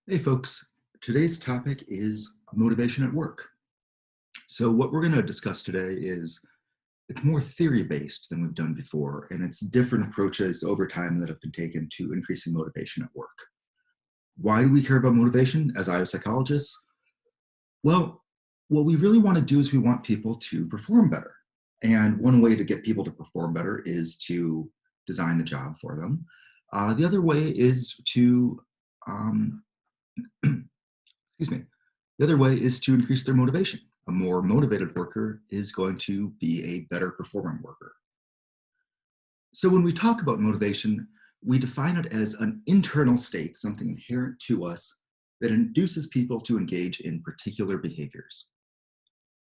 Hey folks, today's topic is motivation at work. So what we're going to discuss today is it's more theory-based than we've done before, and it's different approaches over time that have been taken to increasing motivation at work. Why do we care about motivation as IO psychologists? Well, what we really want to do is we want people to perform better. And one way to get people to perform better is to design the job for them. The other way is to um, excuse me. The other way is to increase their motivation. A more motivated worker is going to be a better performing worker. So when we talk about motivation, we define it as an internal state, something inherent to us that induces people to engage in particular behaviors.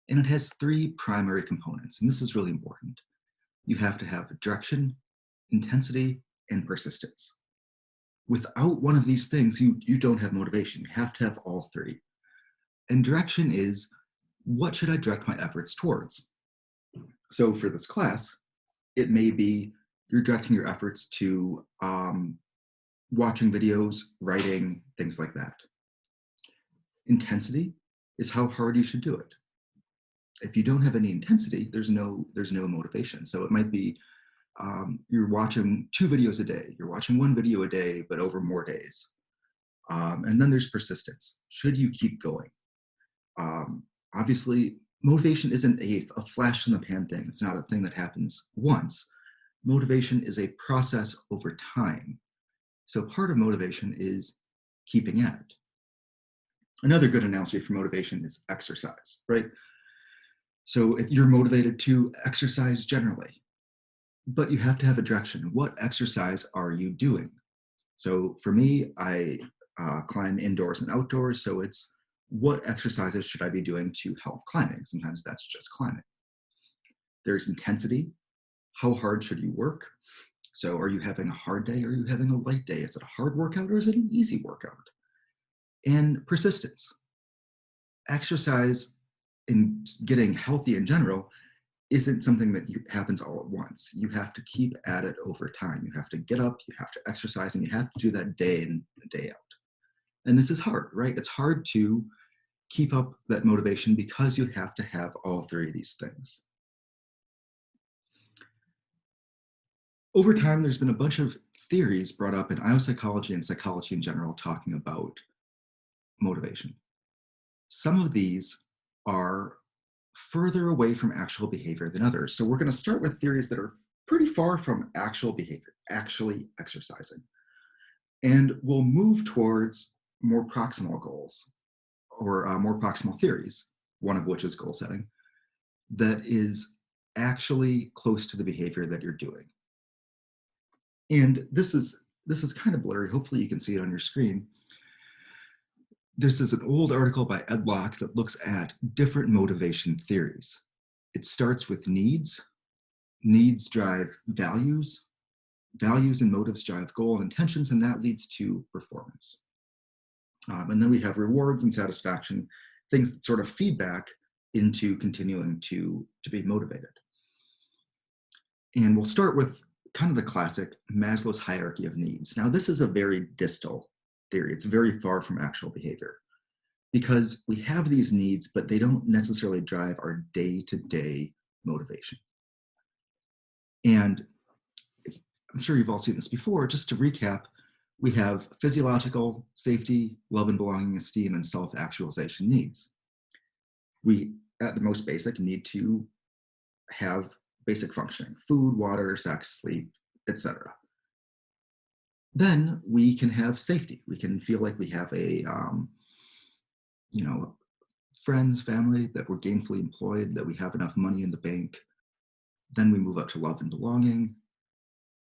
And it has three primary components, and this is really important. You have to have direction, intensity, and persistence. Without one of these things, you don't have motivation. You have to have all three. And direction is, what should I direct my efforts towards? So for this class, it may be you're directing your efforts to watching videos, writing, things like that. Intensity is how hard you should do it. If you don't have any intensity, there's no motivation. So it might be you're watching 2 videos a day. You're watching 1 video a day, but over more days. And then there's persistence. Should you keep going? Obviously, motivation isn't a flash in the pan thing. It's not a thing that happens once. Motivation is a process over time. So part of motivation is keeping at it. Another good analogy for motivation is exercise, right? So if you're motivated to exercise generally, but you have to have a direction. What exercise are you doing? So for me, I climb indoors and outdoors, so it's what exercises should I be doing to help climbing? Sometimes that's just climbing. There's intensity. How hard should you work? So are you having a hard day or are you having a light day? Is it a hard workout or is it an easy workout? And persistence. Exercise and getting healthy in general isn't something that happens all at once. You have to keep at it over time. You have to get up, you have to exercise, and you have to do that day in and day out. And this is hard, right? It's hard to keep up that motivation because you have to have all three of these things. Over time, there's been a bunch of theories brought up in IO psychology and psychology in general talking about motivation. Some of these are further away from actual behavior than others. So we're going to start with theories that are pretty far from actual behavior, actually exercising. And we'll move towards more proximal goals or more proximal theories, one of which is goal setting, that is actually close to the behavior that you're doing. And this is kind of blurry. Hopefully you can see it on your screen. This is an old article by Ed Locke that looks at different motivation theories. It starts with needs. Needs drive values. Values and motives drive goal and intentions, and that leads to performance. And then we have rewards and satisfaction, things that sort of feedback into continuing to be motivated. And we'll start with kind of the classic Maslow's hierarchy of needs. Now, this is a very distal theory. It's very far from actual behavior because we have these needs, but they don't necessarily drive our day-to-day motivation. And I'm sure you've all seen this before. Just to recap, we have physiological, safety, love and belonging, esteem, and self-actualization needs. We, at the most basic, need to have basic functioning: food, water, sex, sleep, etc. Then we can have safety. We can feel like we have a, friends, family, that we're gainfully employed, that we have enough money in the bank. Then we move up to love and belonging,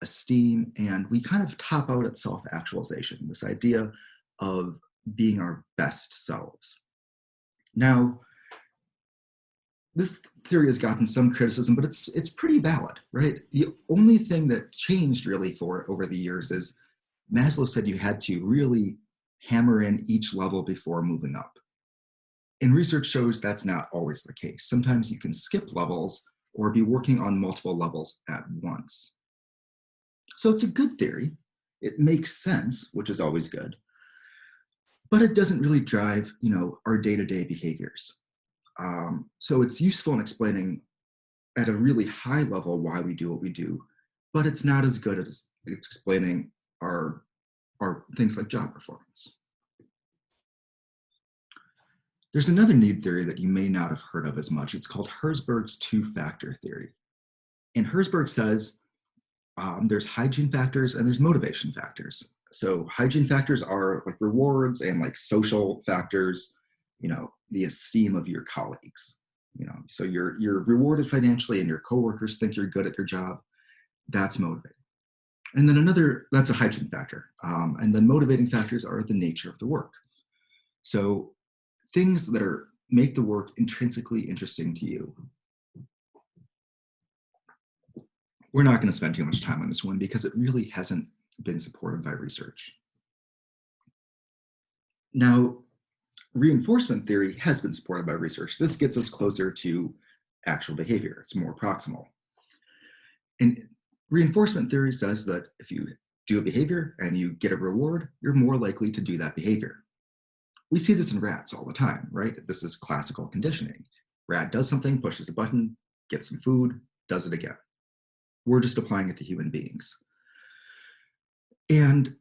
esteem, and we kind of top out at self-actualization, this idea of being our best selves. Now, this theory has gotten some criticism, but it's pretty valid, right? The only thing that changed really for it over the years is Maslow said you had to really hammer in each level before moving up. And research shows that's not always the case. Sometimes you can skip levels or be working on multiple levels at once. So it's a good theory. It makes sense, which is always good. but it doesn't really drive, our day-to-day behaviors. So it's useful in explaining at a really high level why we do what we do, but it's not as good as explaining our things like job performance. There's another need theory that you may not have heard of as much. It's called Herzberg's two-factor theory. And Herzberg says there's hygiene factors and there's motivation factors. So hygiene factors are like rewards and like social factors, the esteem of your colleagues. So you're rewarded financially and your coworkers think you're good at your job. That's motivating. And then that's a hygiene factor. And then motivating factors are the nature of the work. So things that make the work intrinsically interesting to you. We're not going to spend too much time on this one because it really hasn't been supported by research. Now, reinforcement theory has been supported by research. This gets us closer to actual behavior. It's more proximal. And reinforcement theory says that if you do a behavior and you get a reward, you're more likely to do that behavior. We see this in rats all the time, right? This is classical conditioning. Rat does something, pushes a button, gets some food, does it again. We're just applying it to human beings. And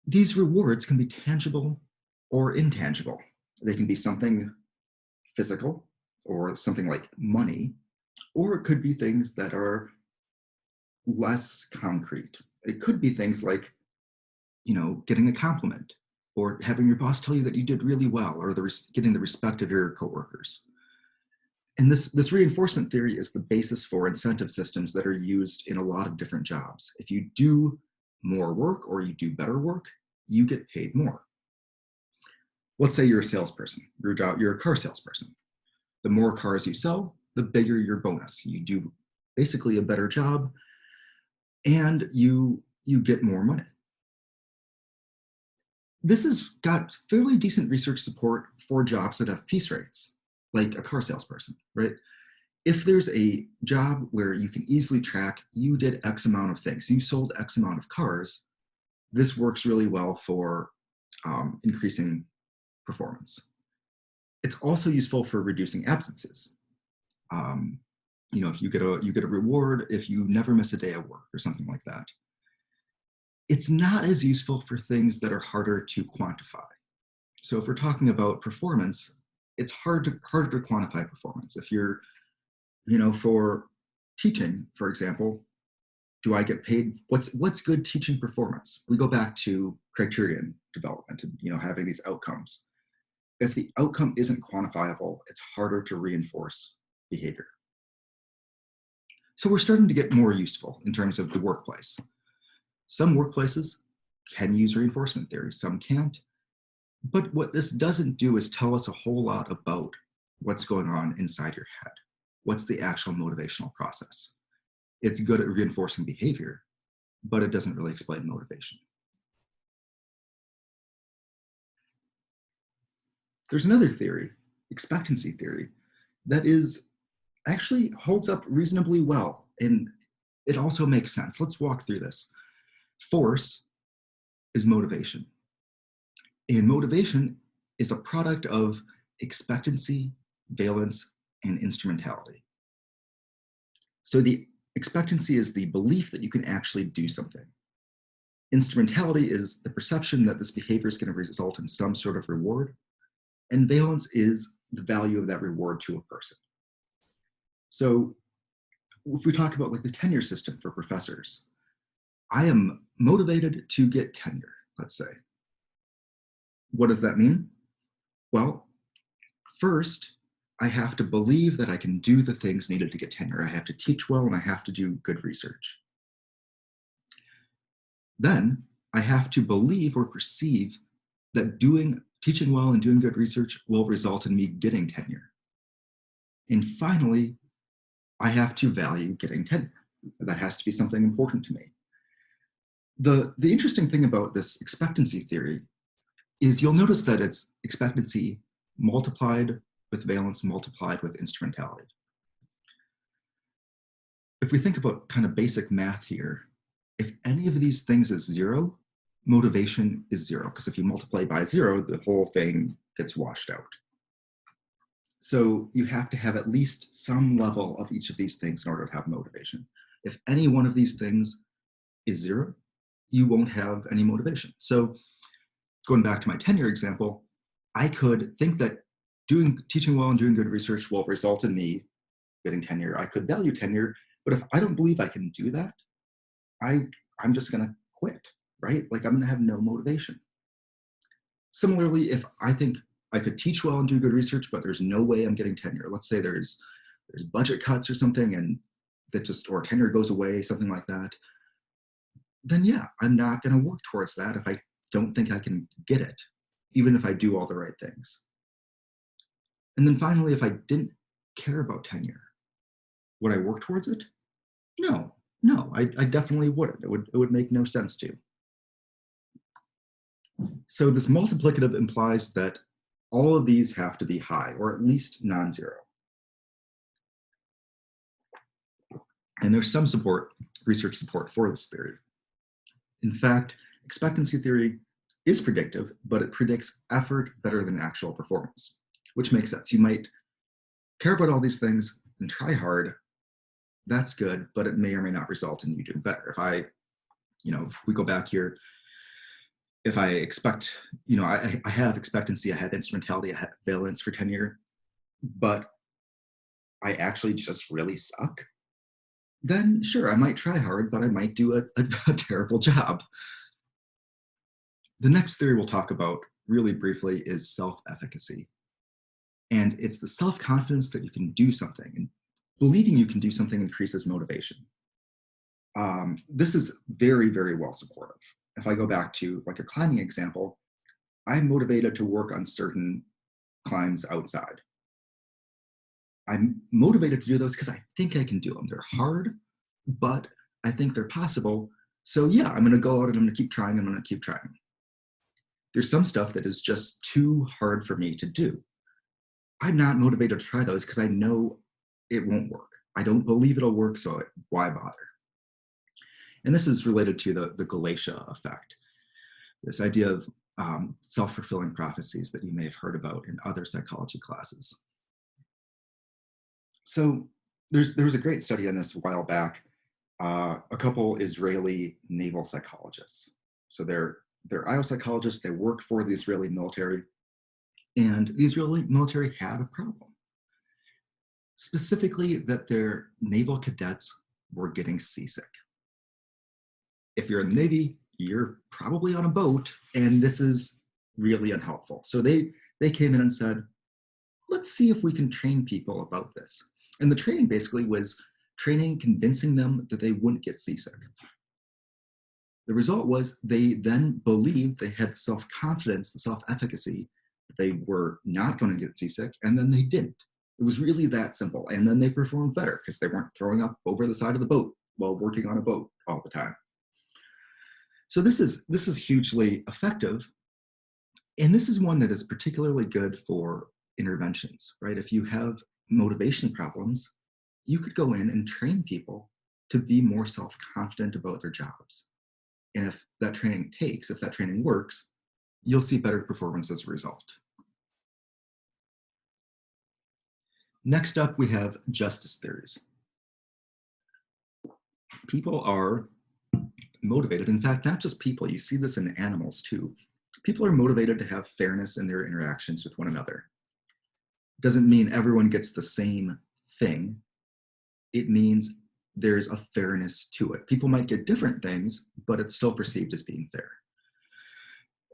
these rewards can be tangible or intangible. They can be something physical or something like money, or it could be things that are less concrete. It could be things like, getting a compliment or having your boss tell you that you did really well, or getting the respect of your coworkers. And this reinforcement theory is the basis for incentive systems that are used in a lot of different jobs. If you do more work or you do better work, you get paid more. Let's say you're a salesperson. You're a car salesperson. The more cars you sell, the bigger your bonus. You do basically a better job, and you get more money. This has got fairly decent research support for jobs that have piece rates, like a car salesperson, right? If there's a job where you can easily track, you did X amount of things, you sold X amount of cars, this works really well for increasing performance. It's also useful for reducing absences. If you get a reward if you never miss a day of work or something like that. It's not as useful for things that are harder to quantify. So if we're talking about performance, it's harder to quantify performance. If you're, for teaching, for example, do I get paid? What's good teaching performance? We go back to criterion development and having these outcomes. If the outcome isn't quantifiable, it's harder to reinforce behavior. So we're starting to get more useful in terms of the workplace. Some workplaces can use reinforcement theory, some can't. But what this doesn't do is tell us a whole lot about what's going on inside your head. What's the actual motivational process? It's good at reinforcing behavior, but it doesn't really explain motivation. There's another theory, expectancy theory, that actually holds up reasonably well, and it also makes sense. Let's walk through this. Force is motivation. And motivation is a product of expectancy, valence, and instrumentality. So the expectancy is the belief that you can actually do something. Instrumentality is the perception that this behavior is going to result in some sort of reward. And valence is the value of that reward to a person. So if we talk about like the tenure system for professors, I am motivated to get tenure, let's say. What does that mean? Well, first, I have to believe that I can do the things needed to get tenure. I have to teach well and I have to do good research. Then I have to believe or perceive that teaching well and doing good research will result in me getting tenure. And finally, I have to value getting tenure. That has to be something important to me. The interesting thing about this expectancy theory is you'll notice that it's expectancy multiplied with valence multiplied with instrumentality. If we think about kind of basic math here, if any of these things is 0, motivation is zero, because if you multiply by zero, the whole thing gets washed out. So you have to have at least some level of each of these things in order to have motivation. If any one of these things is zero, you won't have any motivation. So going back to my tenure example, I could think that teaching well and doing good research will result in me getting tenure. I could value tenure, but if I don't believe I can do that, I'm just gonna quit, right? Like I'm gonna have no motivation. Similarly, if I think I could teach well and do good research, but there's no way I'm getting tenure. Let's say there's budget cuts or something, and or tenure goes away, something like that. Then yeah, I'm not going to work towards that if I don't think I can get it, even if I do all the right things. And then finally, if I didn't care about tenure, would I work towards it? No, I definitely wouldn't. It would make no sense to. So this multiplicative implies that all of these have to be high, or at least non-zero. And there's some research support for this theory. In fact, expectancy theory is predictive, but it predicts effort better than actual performance, which makes sense. You might care about all these things and try hard. That's good, but it may or may not result in you doing better. If we go back here, if I expect, I have expectancy, I have instrumentality, I have valence for tenure, but I actually just really suck, then sure, I might try hard, but I might do a terrible job. The next theory we'll talk about really briefly is self-efficacy. And it's the self-confidence that you can do something, and believing you can do something increases motivation. This is very, very well supportive. If I go back to like a climbing example, I'm motivated to work on certain climbs outside. I'm motivated to do those because I think I can do them. They're hard, but I think they're possible. So yeah, I'm gonna go out and I'm gonna keep trying, I'm gonna keep trying. There's some stuff that is just too hard for me to do. I'm not motivated to try those because I know it won't work. I don't believe it'll work, so why bother? And this is related to the Galatia effect, this idea of self-fulfilling prophecies that you may have heard about in other psychology classes. So there was a great study on this a while back. A couple Israeli naval psychologists. So they're iopsychologists, they work for the Israeli military, and the Israeli military had a problem. Specifically that their naval cadets were getting seasick. If you're in the Navy, you're probably on a boat, and this is really unhelpful. So they came in and said, let's see if we can train people about this. And the training basically was convincing them that they wouldn't get seasick. The result was they then believed they had self-confidence, the self-efficacy, that they were not going to get seasick, and then they didn't. It was really that simple. And then they performed better because they weren't throwing up over the side of the boat while working on a boat all the time. So this is hugely effective. And this is one that is particularly good for interventions, right? If you have motivation problems, you could go in and train people to be more self-confident about their jobs. And if that training works, you'll see better performance as a result. Next up, we have justice theories. People are motivated, in fact, not just people, you see this in animals too. People are motivated to have fairness in their interactions with one another. It doesn't mean everyone gets the same thing. It means there's a fairness to it. People might get different things, but it's still perceived as being fair.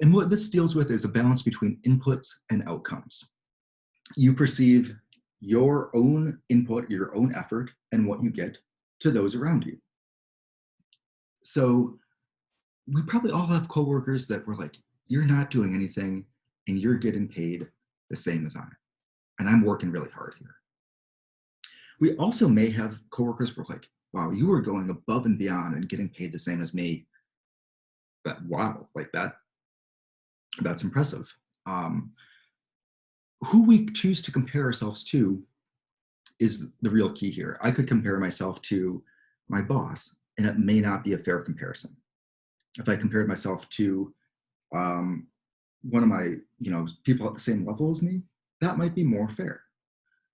And what this deals with is a balance between inputs and outcomes. You perceive your own input, your own effort, and what you get to those around you. So we probably all have coworkers that were like, you're not doing anything and you're getting paid the same as I am. And I'm working really hard here. We also may have coworkers who are like, wow, you are going above and beyond and getting paid the same as me. But wow, like that's impressive. Who we choose to compare ourselves to is the real key here. I could compare myself to my boss, and it may not be a fair comparison. If I compared myself to one of my, people at the same level as me, that might be more fair.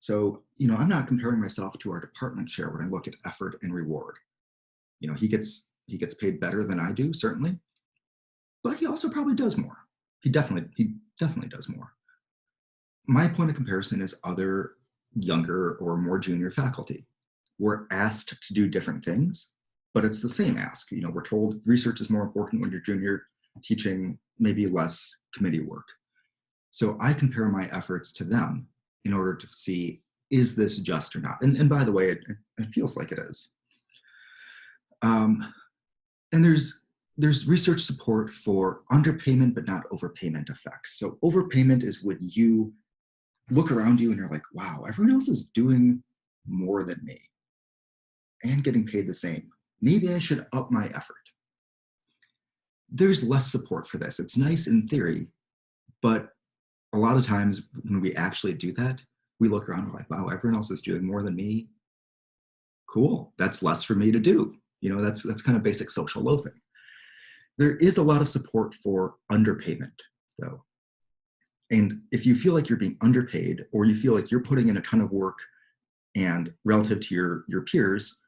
So, I'm not comparing myself to our department chair when I look at effort and reward. He gets paid better than I do, certainly, but he also probably does more. He definitely does more. My point of comparison is other younger or more junior faculty. We're asked to do different things, but it's the same ask. We're told research is more important when you're junior, teaching maybe less committee work. So I compare my efforts to them in order to see, is this just or not? And by the way, it feels like it is. And there's research support for underpayment but not overpayment effects. So overpayment is when you look around you and you're like, wow, everyone else is doing more than me and getting paid the same. Maybe I should up my effort. There's less support for this. It's nice in theory, but a lot of times when we actually do that, we look around and we're like, wow, everyone else is doing more than me. Cool, that's less for me to do. That's kind of basic social loafing. There is a lot of support for underpayment, though. And if you feel like you're being underpaid, or you feel like you're putting in a ton of work and relative to your peers,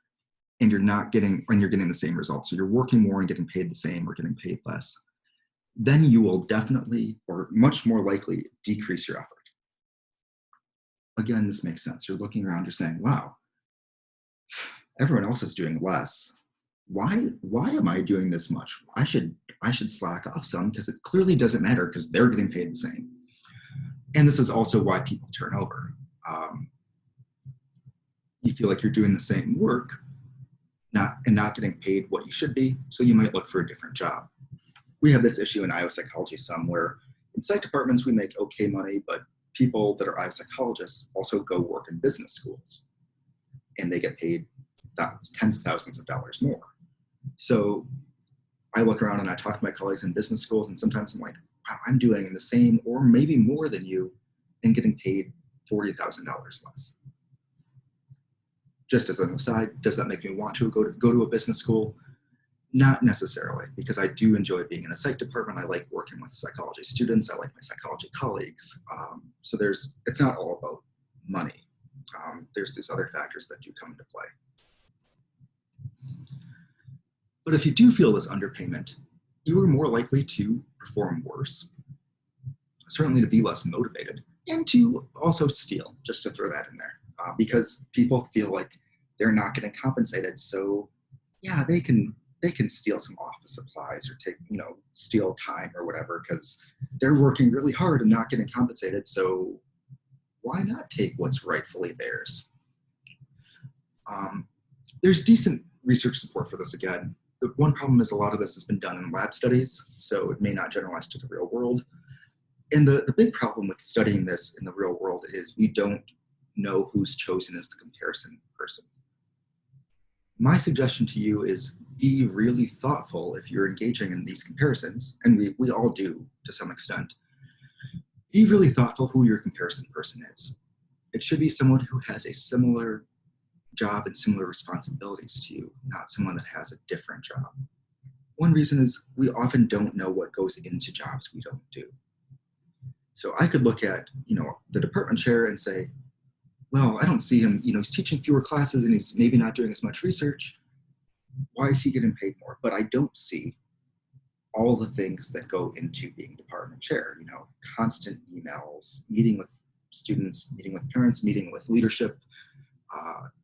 and you're getting the same results, so you're working more and getting paid the same or getting paid less, then you will definitely, or much more likely, decrease your effort. Again, this makes sense. You're looking around, you're saying, wow, everyone else is doing less. Why am I doing this much? I should slack off some, because it clearly doesn't matter because they're getting paid the same. And this is also why people turn over. You feel like you're doing the same work, not getting paid what you should be, so you might look for a different job. We have this issue in IO psychology where in psych departments we make okay money, but people that are IO psychologists also go work in business schools, and they get paid tens of thousands of dollars more. So I look around and I talk to my colleagues in business schools, and sometimes I'm like, wow, I'm doing the same or maybe more than you and getting paid $40,000 less. Just as an aside, does that make me want to go to a business school? Not necessarily, because I do enjoy being in a psych department. I like working with psychology students. I like my psychology colleagues. So it's not all about money. There's these other factors that do come into play. But if you do feel this underpayment, you are more likely to perform worse, certainly to be less motivated, and to also steal, just to throw that in there, because people feel like they're not getting compensated. So yeah, they can steal some office supplies or steal time or whatever, because they're working really hard and not getting compensated. So why not take what's rightfully theirs? There's decent research support for this again. The one problem is a lot of this has been done in lab studies, so it may not generalize to the real world. And the big problem with studying this in the real world is we don't know who's chosen as the comparison person. My suggestion to you is be really thoughtful if you're engaging in these comparisons, and we all do to some extent. Be really thoughtful who your comparison person is. It should be someone who has a similar job and similar responsibilities to you, not someone that has a different job. One reason is we often don't know what goes into jobs we don't do. So I could look at, the department chair and say, well, I don't see him, he's teaching fewer classes and he's maybe not doing as much research. Why is he getting paid more? But I don't see all the things that go into being department chair, constant emails, meeting with students, meeting with parents, meeting with leadership.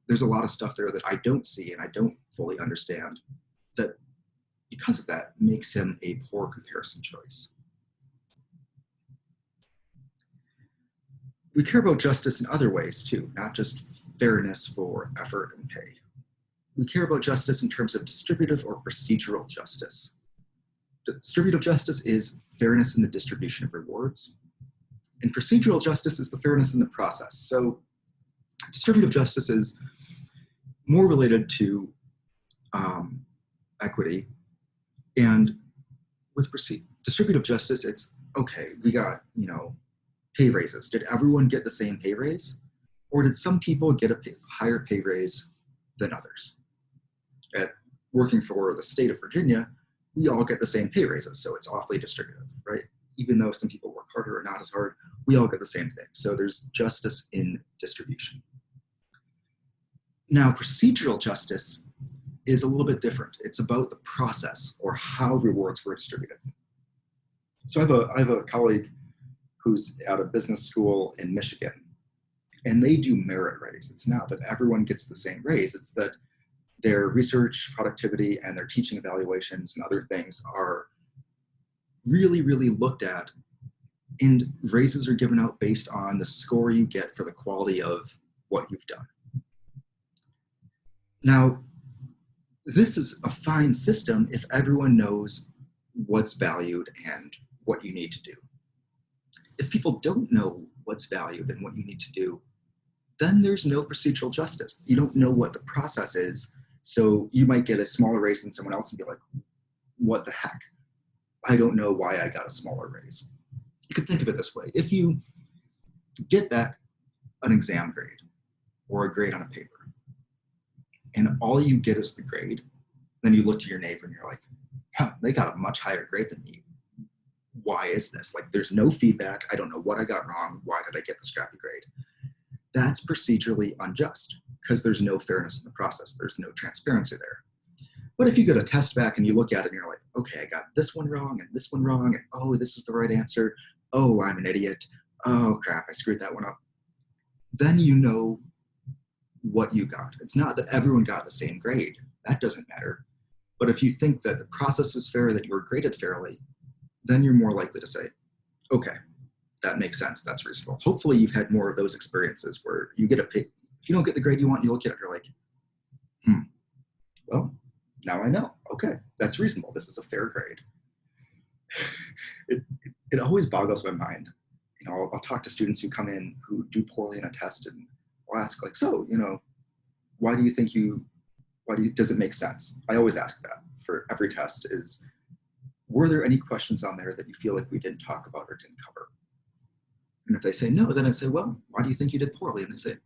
There's a lot of stuff there that I don't see and I don't fully understand, that because of that makes him a poor comparison choice. We care about justice in other ways too, not just fairness for effort and pay. We care about justice in terms of distributive or procedural justice. Distributive justice is fairness in the distribution of rewards, and procedural justice is the fairness in the process. So distributive justice is more related to equity, and with distributive justice, it's okay, we got, pay raises. Did everyone get the same pay raise? Or did some people get a higher pay raise than others? At working for the state of Virginia, we all get the same pay raises, so it's awfully distributive, right? Even though some people work harder or not as hard, we all get the same thing. So there's justice in distribution. Now, procedural justice is a little bit different. It's about the process or how rewards were distributed. So I have a colleague who's out of business school in Michigan, and they do merit raise. It's not that everyone gets the same raise, it's that their research productivity and their teaching evaluations and other things are really, really looked at, and raises are given out based on the score you get for the quality of what you've done. Now, this is a fine system if everyone knows what's valued and what you need to do. If people don't know what's valued and what you need to do, then there's no procedural justice. You don't know what the process is, so you might get a smaller raise than someone else and be like, what the heck? I don't know why I got a smaller raise. You could think of it this way. If you get back an exam grade or a grade on a paper, and all you get is the grade, then you look to your neighbor and you're like, huh, they got a much higher grade than me. Why is this? Like, there's no feedback. I don't know what I got wrong. Why did I get this crappy grade? That's procedurally unjust because there's no fairness in the process. There's no transparency there. But if you get a test back and you look at it and you're like, okay, I got this one wrong and this one wrong, and oh, this is the right answer. Oh, I'm an idiot. Oh, crap, I screwed that one up. Then you know what you got. It's not that everyone got the same grade. That doesn't matter. But if you think that the process was fair, that you were graded fairly, then you're more likely to say, okay, that makes sense. That's reasonable. Hopefully you've had more of those experiences where you get a pick. If you don't get the grade you want, you look at it, you're like, well, now I know. Okay, that's reasonable. This is a fair grade. It always boggles my mind. You know, I'll talk to students who come in who do poorly in a test, and I'll ask like, so, you know, why does it make sense? I always ask that for every test is, were there any questions on there that you feel like we didn't talk about or didn't cover? And if they say no, then I say, well, why do you think you did poorly? And they say,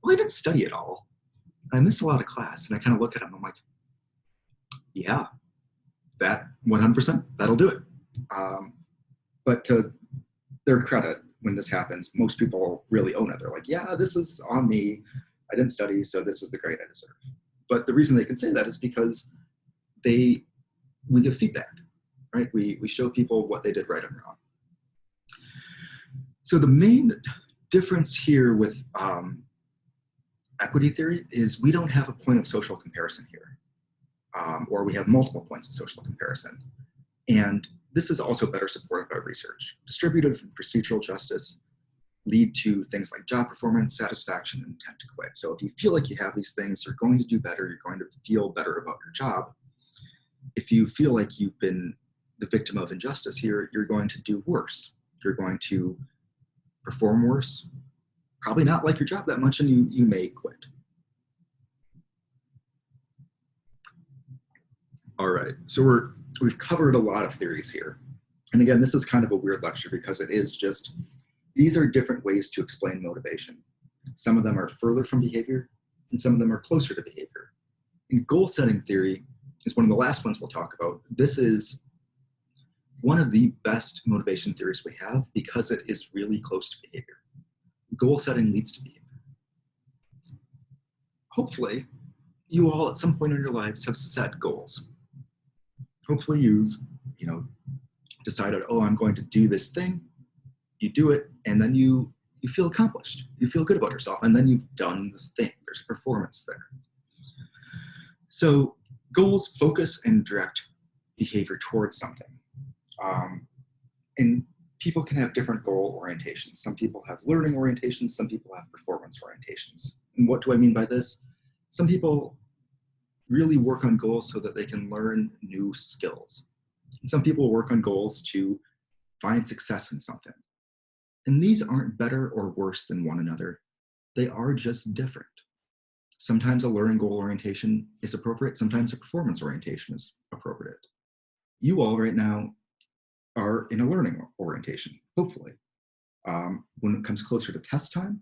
well, I didn't study at all. I missed a lot of class. And I kind of look at them and I'm like, yeah, that 100%, that'll do it. But to their credit, when this happens, most people really own it. They're like, yeah, this is on me. I didn't study, so this is the grade I deserve. But the reason they can say that is because we give feedback, right? We show people what they did right and wrong. So the main difference here with equity theory is we don't have a point of social comparison here, or we have multiple points of social comparison. And this is also better supported by research. Distributive and procedural justice lead to things like job performance, satisfaction, and intent to quit. So if you feel like you have these things, you're going to do better, you're going to feel better about your job. If you feel like you've been the victim of injustice here, you're going to do worse. You're going to perform worse, probably not like your job that much, and you may quit. All right, so we've covered a lot of theories here. And again, this is kind of a weird lecture because it is just, these are different ways to explain motivation. Some of them are further from behavior, and some of them are closer to behavior. And goal setting theory is one of the last ones we'll talk about. This is one of the best motivation theories we have because it is really close to behavior. Goal setting leads to behavior. Hopefully, you all at some point in your lives have set goals. Hopefully you've, decided, oh, I'm going to do this thing. You do it, and then you feel accomplished. You feel good about yourself, and then you've done the thing. There's performance there. So goals focus and direct behavior towards something. And people can have different goal orientations. Some people have learning orientations, some people have performance orientations. And what do I mean by this? Some people really work on goals so that they can learn new skills. And some people work on goals to find success in something. And these aren't better or worse than one another. They are just different. Sometimes a learning goal orientation is appropriate. Sometimes a performance orientation is appropriate. You all right now are in a learning orientation, hopefully. When it comes closer to test time,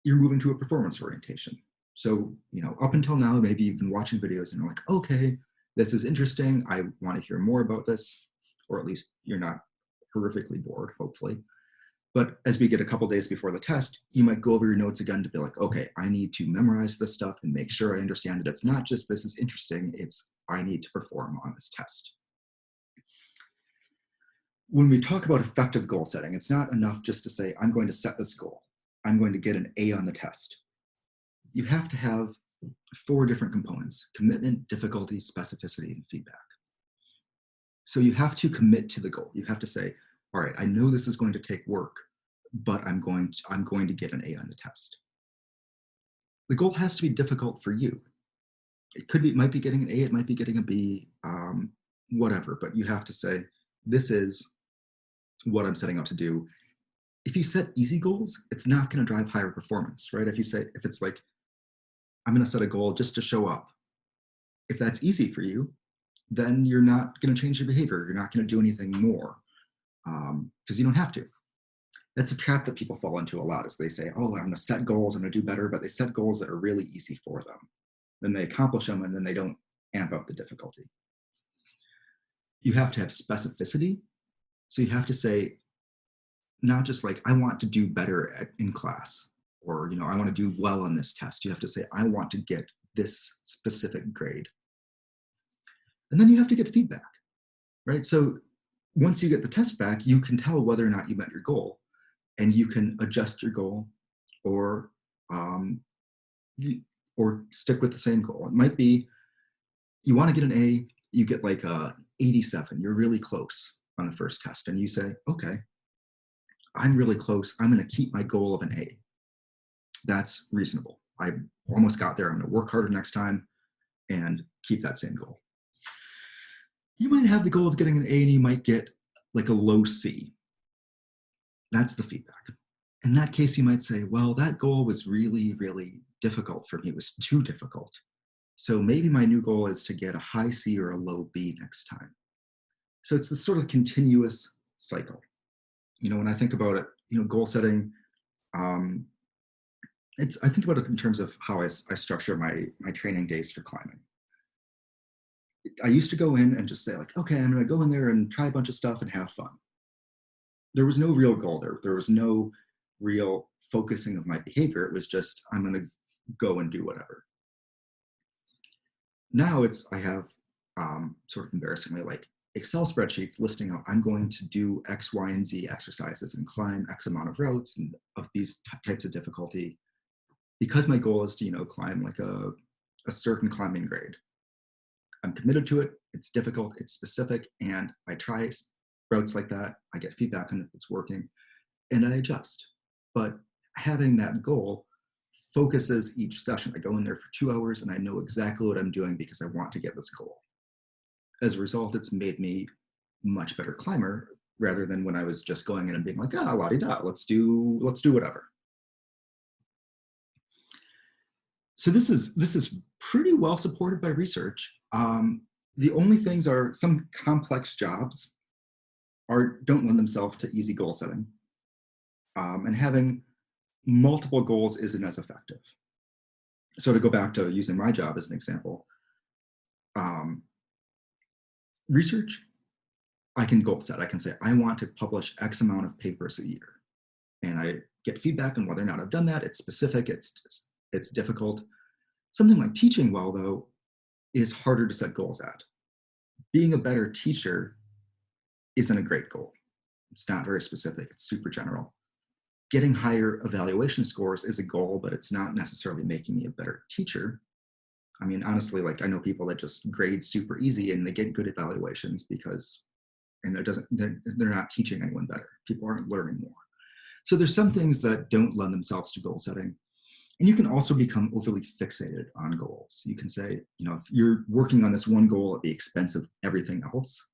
you're moving to a performance orientation. So, up until now, maybe you've been watching videos and you're like, okay, this is interesting, I want to hear more about this, or at least you're not horrifically bored, hopefully. But as we get a couple days before the test, you might go over your notes again to be like, okay, I need to memorize this stuff and make sure I understand it. It's not just this is interesting, it's I need to perform on this test. When we talk about effective goal setting, it's not enough just to say, I'm going to set this goal. I'm going to get an A on the test. You have to have 4 different components: commitment, difficulty, specificity, and feedback. So you have to commit to the goal. You have to say, all right, I know this is going to take work, but I'm going to get an A on the test. The goal has to be difficult for you. It might be getting an A, it might be getting a B, whatever, but you have to say, this is what I'm setting out to do. If you set easy goals, it's not going to drive higher performance, right? If it's like, I'm going to set a goal just to show up. If that's easy for you, then you're not going to change your behavior. You're not going to do anything more because you don't have to. That's a trap that people fall into a lot, is they say, oh, I'm going to set goals, I'm going to do better, but they set goals that are really easy for them. Then they accomplish them, and then they don't amp up the difficulty. You have to have specificity. So you have to say, not just like, I want to do better in class, or I want to do well on this test. You have to say, I want to get this specific grade. And then you have to get feedback, right? So once you get the test back, you can tell whether or not you met your goal, and you can adjust your goal or stick with the same goal. It might be you want to get an A, you get like a 87. You're really close on the first test, and you say, okay, I'm really close. I'm going to keep my goal of an A. That's reasonable. I almost got there. I'm going to work harder next time and keep that same goal. You might have the goal of getting an A, and you might get like a low C. That's the feedback. In that case, you might say, well, that goal was really, really difficult for me. It was too difficult. So maybe my new goal is to get a high C or a low B next time. So it's this sort of continuous cycle. When I think about it, goal setting, I think about it in terms of how I structure my training days for climbing. I used to go in and just say like, okay, I'm going to go in there and try a bunch of stuff and have fun. There was no real goal there. There was no real focusing of my behavior. It was just, I'm going to go and do whatever. Now I have sort of embarrassingly like Excel spreadsheets listing out, I'm going to do X, Y, and Z exercises and climb X amount of routes and of these types of difficulty, because my goal is to, climb like a certain climbing grade. I'm committed to it. It's difficult, it's specific, and I try routes like that. I get feedback on if it's working, and I adjust. But having that goal focuses each session. I go in there for 2 hours, and I know exactly what I'm doing because I want to get this goal. As a result, it's made me a much better climber, rather than when I was just going in and being like, la-di-da, let's do whatever. So this is pretty well supported by research. The only things are some complex jobs don't lend themselves to easy goal setting. And having multiple goals isn't as effective. So to go back to using my job as an example, research, I can goal set. I can say, I want to publish X amount of papers a year. And I get feedback on whether or not I've done that. It's specific, it's difficult. Something like teaching well, though, is harder to set goals at. Being a better teacher isn't a great goal. It's not very specific, it's super general. Getting higher evaluation scores is a goal, but it's not necessarily making me a better teacher. I mean, honestly, like I know people that just grade super easy and they get good evaluations they're not teaching anyone better. People aren't learning more. So there's some things that don't lend themselves to goal setting. And you can also become overly fixated on goals. You can say, if you're working on this one goal at the expense of everything else,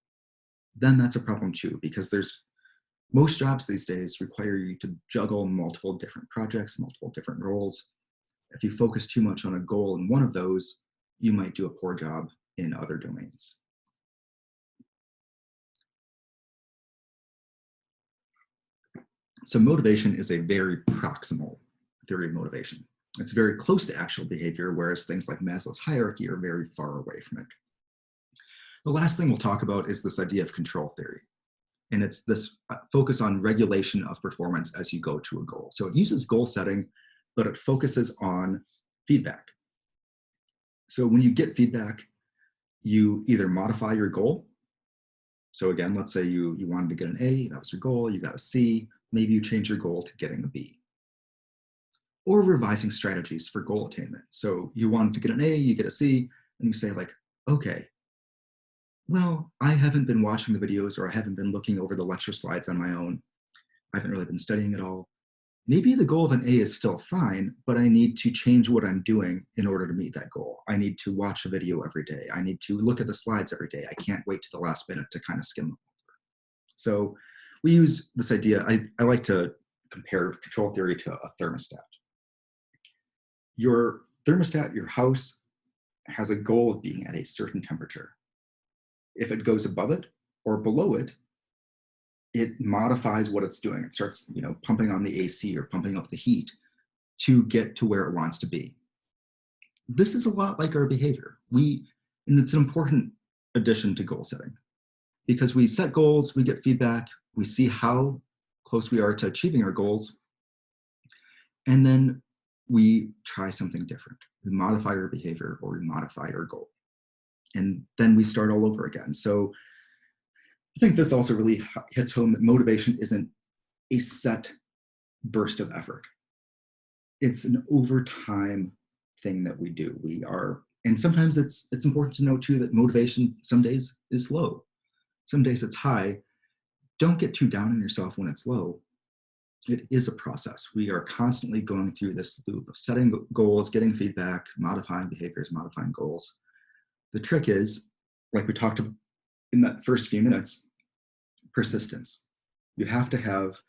then that's a problem too, because most jobs these days require you to juggle multiple different projects, multiple different roles. If you focus too much on a goal in one of those, you might do a poor job in other domains. So motivation is a very proximal theory of motivation. It's very close to actual behavior, whereas things like Maslow's hierarchy are very far away from it. The last thing we'll talk about is this idea of control theory. And it's this focus on regulation of performance as you go to a goal. So it uses goal setting, but it focuses on feedback. So when you get feedback, you either modify your goal. So again, let's say you wanted to get an A, that was your goal, you got a C, maybe you change your goal to getting a B. Or revising strategies for goal attainment. So you wanted to get an A, you get a C, and you say like, okay, well, I haven't been watching the videos or I haven't been looking over the lecture slides on my own. I haven't really been studying at all. Maybe the goal of an A is still fine, but I need to change what I'm doing in order to meet that goal. I need to watch a video every day. I need to look at the slides every day. I can't wait to the last minute to kind of skim them over. So we use this idea. I like to compare control theory to a thermostat. Your thermostat, your house, has a goal of being at a certain temperature. If it goes above it or below it, it modifies what it's doing. It starts, pumping on the AC or pumping up the heat to get to where it wants to be. This is a lot like our behavior. And it's an important addition to goal setting because we set goals, we get feedback, we see how close we are to achieving our goals, and then we try something different. We modify our behavior or we modify our goal. And then we start all over again. So I think this also really hits home that motivation isn't a set burst of effort. It's an overtime thing that we do. And sometimes it's important to know too that motivation some days is low. Some days it's high. Don't get too down on yourself when it's low. It is a process. We are constantly going through this loop of setting goals, getting feedback, modifying behaviors, modifying goals. The trick is, like we talked about in that first few minutes, persistence. You have to have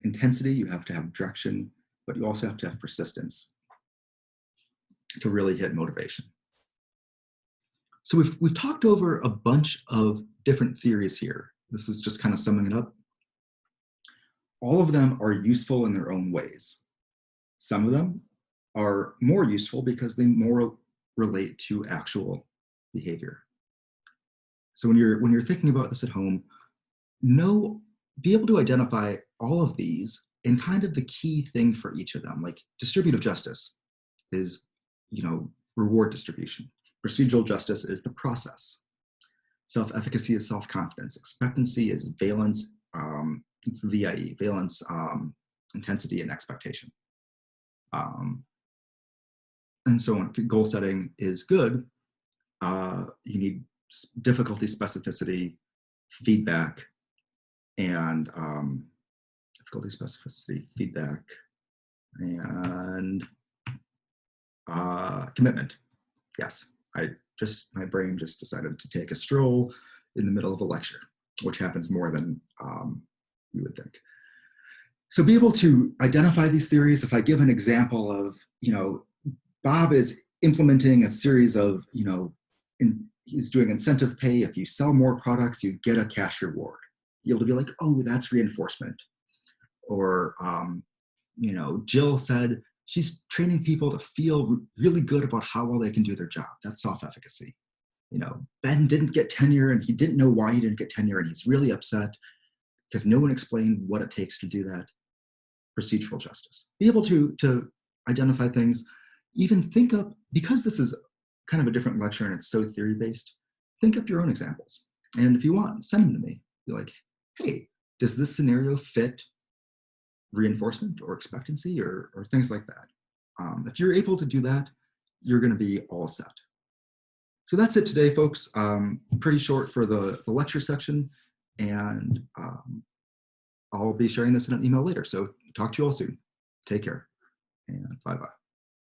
intensity, you have to have direction, but you also have to have persistence to really hit motivation. So we've talked over a bunch of different theories here. This is just kind of summing it up. All of them are useful in their own ways. Some of them are more useful because they more relate to actual behavior. So when you're thinking about this at home, be able to identify all of these and kind of the key thing for each of them. Like distributive justice is, reward distribution. Procedural justice is the process. Self-efficacy is self-confidence. Expectancy is valence. It's VIE, valence, intensity, and expectation. And so on. Goal setting is good. You need difficulty, specificity, feedback, and difficulty, specificity, feedback, and commitment. Yes, my brain just decided to take a stroll in the middle of a lecture, which happens more than you would think. So be able to identify these theories. If I give an example of, Bob is implementing a series of, he's doing incentive pay. If you sell more products, you get a cash reward. You're able to be like, oh, that's reinforcement. Or, Jill said she's training people to feel really good about how well they can do their job. That's self-efficacy. Ben didn't get tenure and he didn't know why he didn't get tenure and he's really upset because no one explained what it takes to do that. Procedural justice. Be able to identify things, even think up, because this is kind of a different lecture and it's so theory-based, think up your own examples. And if you want, send them to me. Be like, hey, does this scenario fit reinforcement or expectancy or things like that? If you're able to do that, you're going to be all set. So that's it today, folks. Pretty short for the lecture section, and I'll be sharing this in an email later. So talk to you all soon. Take care, and bye-bye.